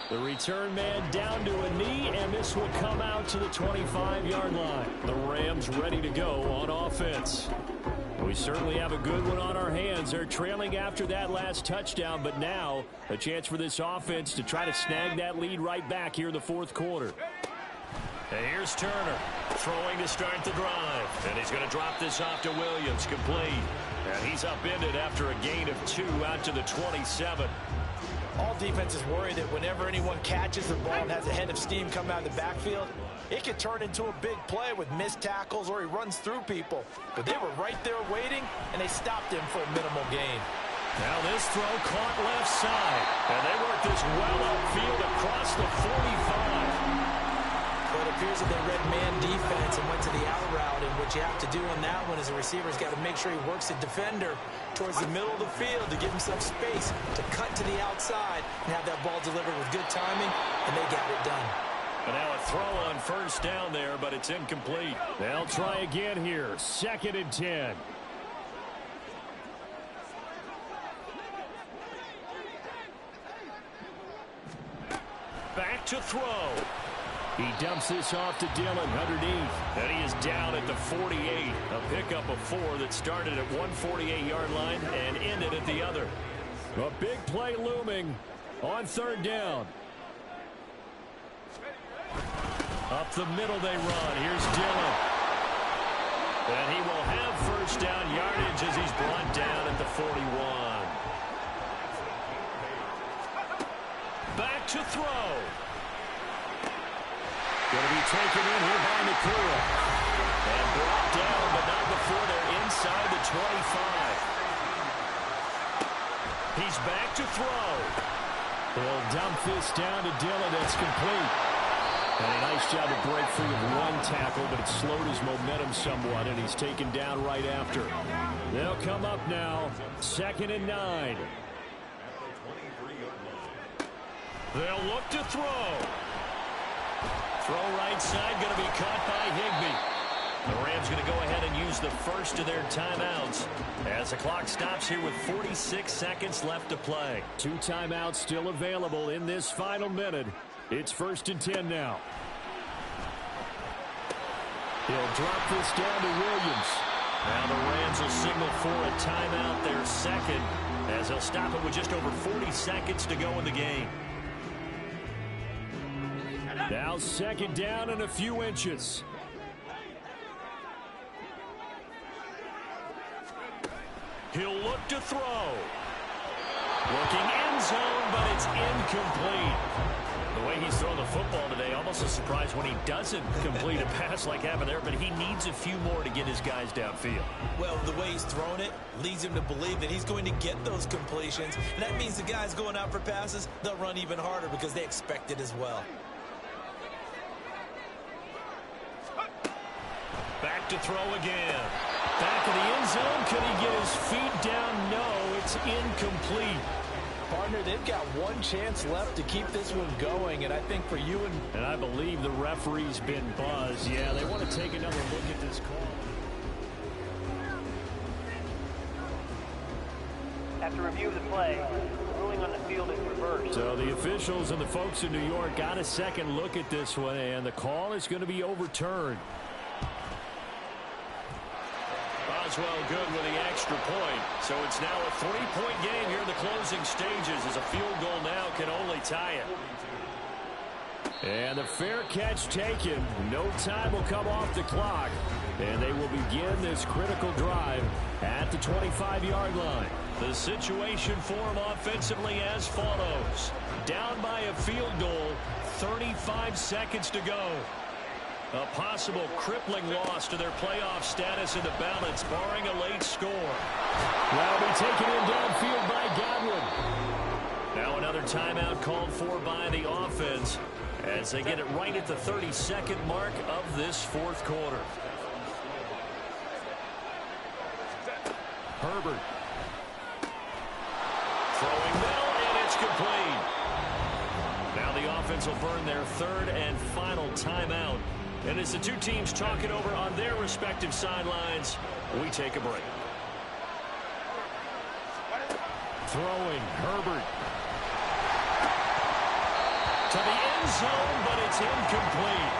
The return man down to a knee, and this will come out to the 25-yard line. The Rams ready to go on offense. We certainly have a good one on our hands. They're trailing after that last touchdown, but now a chance for this offense to try to snag that lead right back here in the fourth quarter. And here's Turner throwing to start the drive. And he's going to drop this off to Williams, complete. And he's upended after a gain of 2 out to the 27. All defenses worry that whenever anyone catches the ball and has a head of steam come out of the backfield, it could turn into a big play with missed tackles or he runs through people. But they were right there waiting, and they stopped him for a minimal gain. Now this throw caught left side. And they work this well upfield across the 45. Well, it appears that they read man defense and went to the out route, and what you have to do on that one is the receiver's got to make sure he works the defender towards the middle of the field to give him some space to cut to the outside and have that ball delivered with good timing, and they got it done. And now a throw on first down there, but it's incomplete. They'll try again here. 2nd and 10. Back to throw. He dumps this off to Dillon underneath. And he is down at the 48. A pickup of 4 that started at one 48-yard line and ended at the other. A big play looming on 3rd down. Up the middle they run. Here's Dillon. And he will have first down yardage as he's brought down at the 41. Back to throw. Going to be taken in here by Nakua. And brought down, but not before they're inside the 25. He's back to throw. He'll dump this down to Dillon. That's complete. And a nice job to break free of one tackle, but it slowed his momentum somewhat, and he's taken down right after. They'll come up now, 2nd and 9. They'll look to throw. Throw right side, going to be caught by Higbee. The Rams going to go ahead and use the first of their timeouts as the clock stops here with 46 seconds left to play. 2 timeouts still available in this final minute. It's 1st and 10 now. He'll drop this down to Williams. Now the Rams will signal for a timeout, their second, as they'll stop it with just over 40 seconds to go in the game. Now 2nd down and a few inches. He'll look to throw. Looking end zone, but it's incomplete. The way he's throwing the football today, almost a surprise when he doesn't complete a pass like happened there, but he needs a few more to get his guys downfield. Well, the way he's thrown it leads him to believe that he's going to get those completions, and that means the guys going out for passes, they'll run even harder because they expect it as well. Back to throw again. Back of the end zone. Can he get his feet down? No, it's incomplete. Partner, they've got one chance left to keep this one going, and I think for you and I believe the referee's been buzzed. Yeah, they want to take another look at this call. After review of the play, ruling on the field is reversed. So the officials and the folks in New York got a second look at this one, and the call is going to be overturned. Boswell good with the extra point. So it's now a 3-point game here in the closing stages as a field goal now can only tie it. And the fair catch taken. No time will come off the clock. And they will begin this critical drive at the 25-yard line. The situation for them offensively as follows. Down by a field goal, 35 seconds to go. A possible crippling loss to their playoff status in the balance, barring a late score. Well, be taken in downfield by Godwin. Now another timeout called for by the offense as they get it right at the 32nd mark of this 4th quarter. Herbert. Throwing middle, and it's complete. Now the offense will burn their 3rd and final timeout. And as the two teams talk it over on their respective sidelines, we take a break. Throwing, Herbert. To the end zone, but it's incomplete.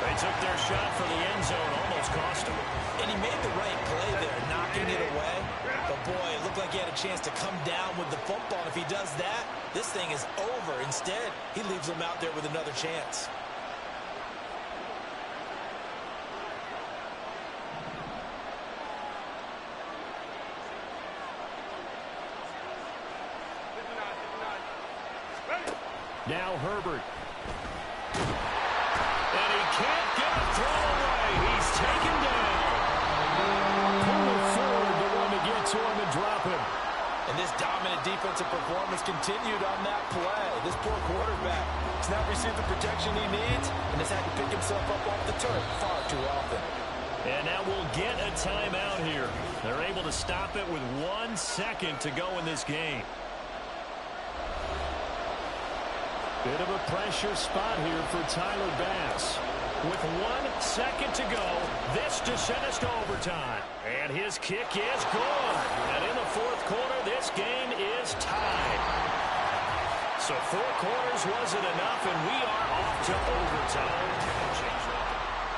They took their shot for the end zone, almost cost him. And he made the right play there, knocking it away. But boy, it looked like he had a chance to come down with the football. And if he does that, this thing is over. Instead, he leaves him out there with another chance. Now Herbert. And he can't get a throw away. He's taken down. Pull forward, the one to get to him and drop him. And this dominant defensive performance continued on that play. This poor quarterback has not received the protection he needs and has had to pick himself up off the turf far too often. And now we'll get a timeout here. They're able to stop it with 1 second to go in this game. Bit of a pressure spot here for Tyler Bass. With 1 second to go, this to send us to overtime. And his kick is good. And in the 4th quarter, this game is tied. So 4 quarters wasn't enough, and we are off to overtime.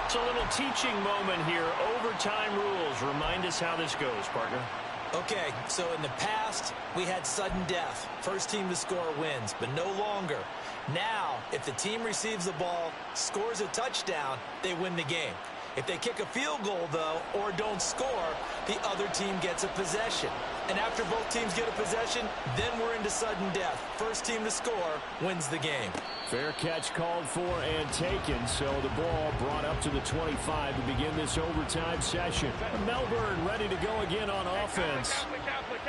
It's a little teaching moment here. Overtime rules. Remind us how this goes, partner. Okay, so in the past, we had sudden death. First team to score wins, but no longer. Now, if the team receives the ball, scores a touchdown, they win the game. If they kick a field goal, though, or don't score, the other team gets a possession. And after both teams get a possession, then we're into sudden death. First team to score wins the game. Fair catch called for and taken, so the ball brought up to the 25 to begin this overtime session. Melbourne ready to go again on offense.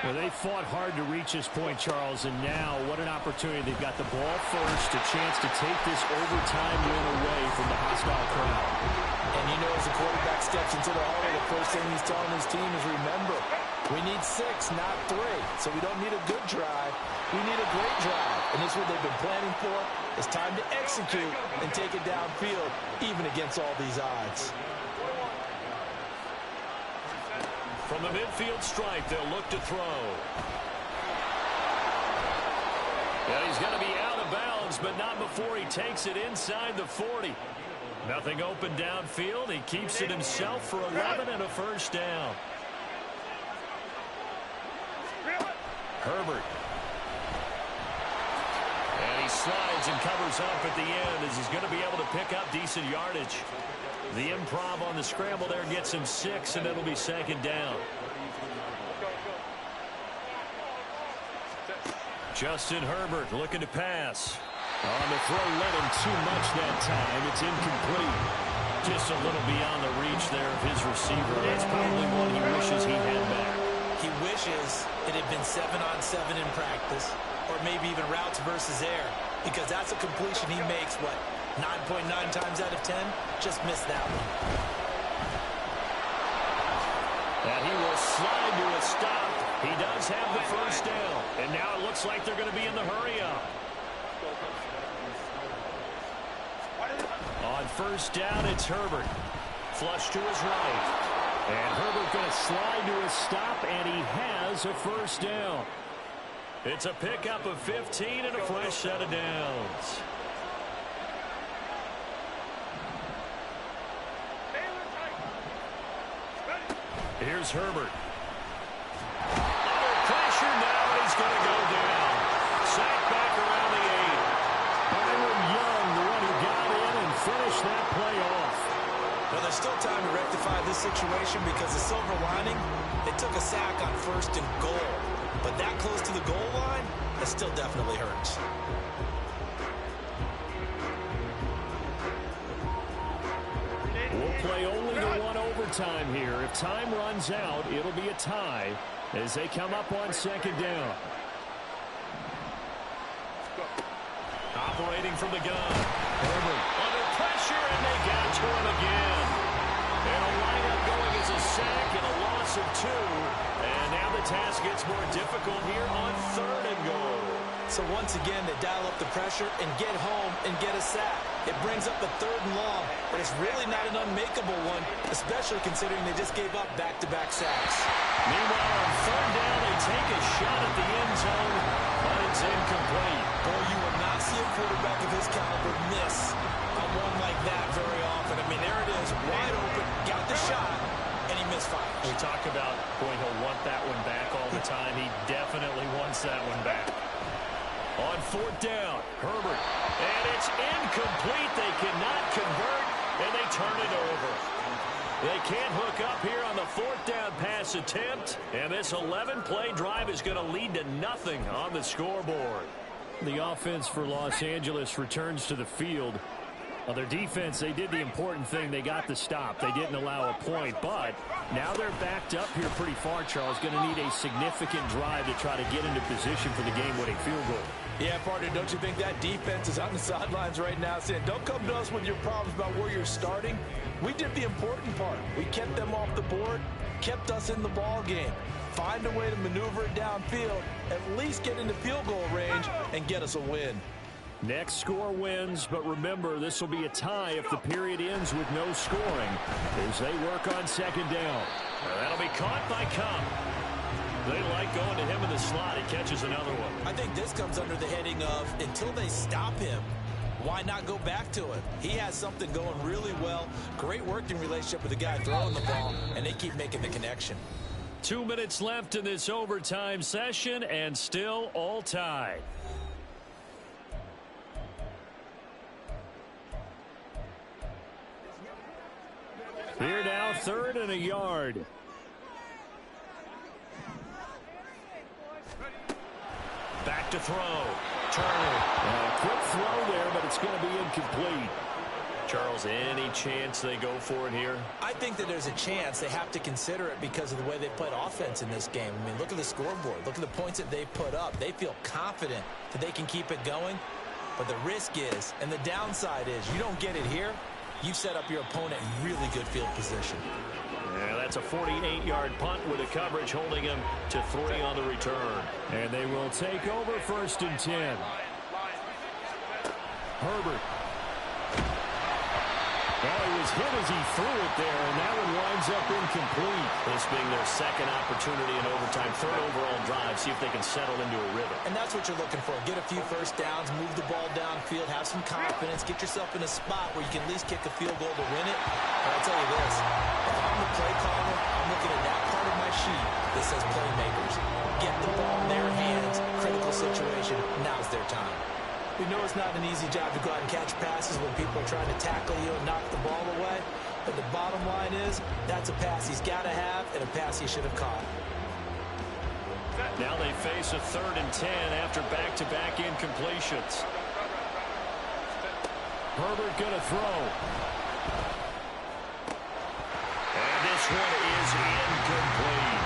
Well, they fought hard to reach this point, Charles, and now what an opportunity. They've got the ball first, a chance to take this overtime win away from the hostile crowd. And you know, as the quarterback steps into the huddle, the first thing he's telling his team is, remember, we need 6, not 3. So we don't need a good drive. We need a great drive. And this is what they've been planning for. It's time to execute and take it downfield, even against all these odds. From the midfield stripe, they'll look to throw. Yeah, he's going to be out of bounds, but not before he takes it inside the 40. Nothing open downfield. He keeps it himself for 11 and a first down. Herbert. And he slides and covers up at the end as he's going to be able to pick up decent yardage. The improv on the scramble there gets him 6, and it'll be second down. Justin Herbert looking to pass. On the throw, let him too much that time. It's incomplete. Just a little beyond the reach there of his receiver. That's probably one he wishes he had back. He wishes it had been 7-on-7 in practice, or maybe even routes versus air, because that's a completion he makes, 9.9 times out of 10? Just missed that one. And he will slide to a stop. He does have the first down. And now it looks like they're going to be in the hurry-up. On first down, it's Herbert. Flush to his right. And Herbert going to slide to a stop, and he has a first down. It's a pickup of 15 and a fresh set of downs. Here's Herbert. Under pressure now, and he's going to go down. Sacked back around the 8. Byron Young, the one who got in and finished that play off. Well, there's still time to rectify this situation because the silver lining, they took a sack on 1st and goal. But that close to the goal line, that still definitely hurts. We'll play only the one overtime here. If time runs out, it'll be a tie as they come up on second down. Operating from the gun. Herbert under pressure, and they got to him again. And a lineup going as a sack and a loss of 2. And now the task gets more difficult here on 3rd and goal. So once again, they dial up the pressure and get home and get a sack. It brings up the 3rd and long, but it's really not an unmakeable one, especially considering they just gave up back-to-back sacks. Meanwhile, on 3rd down, they take a shot at the end zone, but it's incomplete. Boy, you will not see a quarterback of his caliber miss on one like that very often. I mean, there it is, wide open, got the shot, and he misfires. We talk about, boy, he'll want that one back all the time. He definitely wants that one back. On 4th down, Herbert. And it's incomplete. They cannot convert, and they turn it over. They can't hook up here on the 4th down pass attempt. And this 11-play drive is going to lead to nothing on the scoreboard. The offense for Los Angeles returns to the field. On their defense, they did the important thing. They got the stop. They didn't allow a point, but now they're backed up here pretty far, Charles. Going to need a significant drive to try to get into position for the game-winning field goal. Yeah, partner, don't you think that defense is on the sidelines right now saying, don't come to us with your problems about where you're starting. We did the important part. We kept them off the board, kept us in the ball game. Find a way to maneuver it downfield, at least get into field goal range, and get us a win. Next score wins, but remember, this will be a tie if the period ends with no scoring as they work on second down. That'll be caught by Kupp. They like going to him in the slot. He catches another one. I think this comes under the heading of, until they stop him, why not go back to it? He has something going really well. Great working relationship with the guy throwing the ball, and they keep making the connection. 2 minutes left in this overtime session, and still all tied. Here now, 3rd and a yard. Back to throw. Turner. Quick throw there, but it's going to be incomplete. Charles, any chance they go for it here? I think that there's a chance. They have to consider it because of the way they played offense in this game. I mean, look at the scoreboard. Look at the points that they put up. They feel confident that they can keep it going. But the risk is, and the downside is, you don't get it here, you set up your opponent in really good field position. Yeah, that's a 48-yard punt with a coverage holding him to 3 on the return. And they will take over 1st and 10. Herbert. Well, he was hit as he threw it there, and that one winds up incomplete. This being their second opportunity in overtime, third overall drive, see if they can settle into a rhythm. And that's what you're looking for. Get a few first downs, move the ball downfield, have some confidence, get yourself in a spot where you can at least kick a field goal to win it. But I'll tell you this, if I'm the play caller, I'm looking at that part of my sheet that says playmakers. Get the ball in their hands, critical situation, now's their time. We know it's not an easy job to go out and catch passes when people are trying to tackle you and knock the ball away. But the bottom line is, that's a pass he's got to have and a pass he should have caught. Now they face a 3rd and 10 after back-to-back incompletions. Herbert going to throw. And this one is incomplete.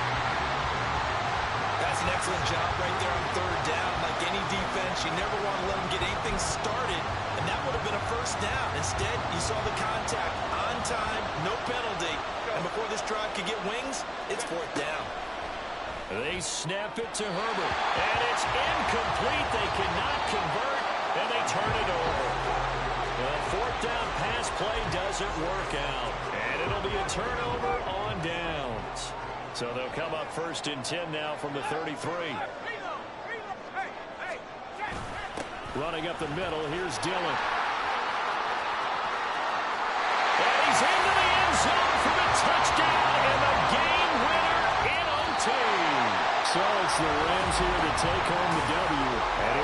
That's an excellent job right there on 3rd down. Like any defense, you never want to let them get anything started, and that would have been a first down. Instead, you saw the contact on time, no penalty, and before this drive could get wings, it's 4th down. They snap it to Herbert, and it's incomplete. They cannot convert, and they turn it over. The 4th down pass play doesn't work out, and it'll be a turnover on downs. So they'll come up 1st and 10 now from the 33. Running up the middle, here's Dillon. And he's into the end zone for the touchdown and the game winner in OT. So it's the Rams here to take home the W. And